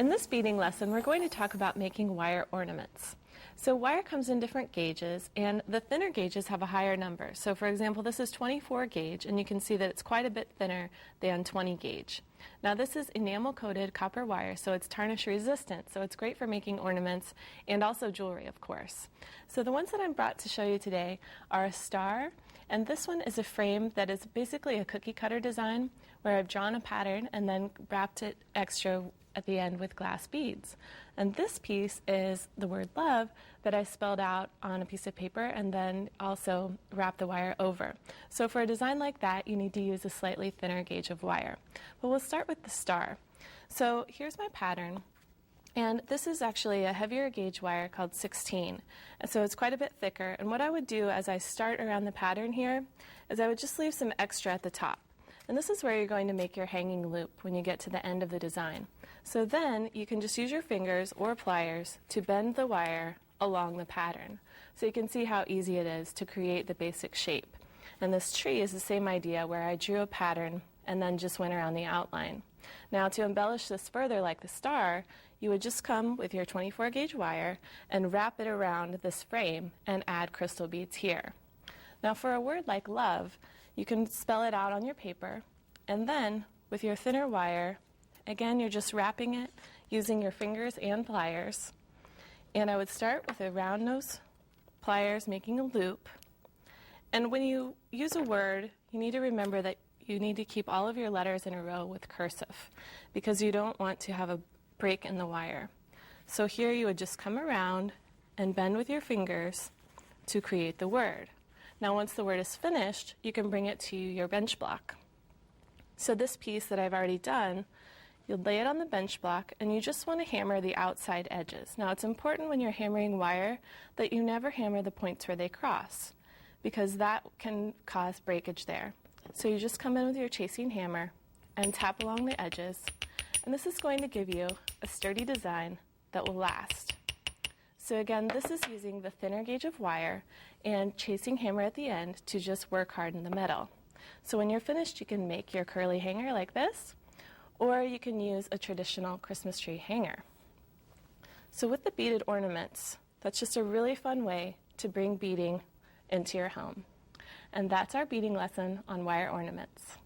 In this beading lesson, we're going to talk about making wire ornaments. So wire comes in different gauges, and the thinner gauges have a higher number. So for example, this is 24 gauge, and you can see that it's quite a bit thinner than 20 gauge. Now this is enamel-coated copper wire, so it's tarnish resistant, so it's great for making ornaments and also jewelry, of course. So the ones that I'm brought to show you today are a star, and this one is a frame that is basically a cookie cutter design where I've drawn a pattern and then wrapped it extra at the end with glass beads. And this piece is the word love that I spelled out on a piece of paper and then also wrapped the wire over. So for a design like that, you need to use a slightly thinner gauge of wire. But we'll start with the star. So here's my pattern. And this is actually a heavier gauge wire called 16. And so it's quite a bit thicker. And what I would do as I start around the pattern here is I would just leave some extra at the top. And this is where you're going to make your hanging loop when you get to the end of the design. So then you can just use your fingers or pliers to bend the wire along the pattern. So you can see how easy it is to create the basic shape. And this tree is the same idea where I drew a pattern and then just went around the outline. Now to embellish this further like the star, you would just come with your 24 gauge wire and wrap it around this frame and add crystal beads here. Now for a word like love, you can spell it out on your paper, and then with your thinner wire, again, you're just wrapping it using your fingers and pliers. And I would start with a round nose pliers making a loop. And when you use a word, you need to remember that you need to keep all of your letters in a row with cursive because you don't want to have a break in the wire. So here you would just come around and bend with your fingers to create the word. Now once the word is finished, you can bring it to your bench block. So this piece that I've already done, you'll lay it on the bench block and you just want to hammer the outside edges. Now it's important when you're hammering wire that you never hammer the points where they cross because that can cause breakage there. So you just come in with your chasing hammer and tap along the edges, and this is going to give you a sturdy design that will last. So again, this is using the thinner gauge of wire and chasing hammer at the end to just work hard in the middle. So when you're finished, you can make your curly hanger like this, or you can use a traditional Christmas tree hanger. So with the beaded ornaments, that's just a really fun way to bring beading into your home. And that's our beading lesson on wire ornaments.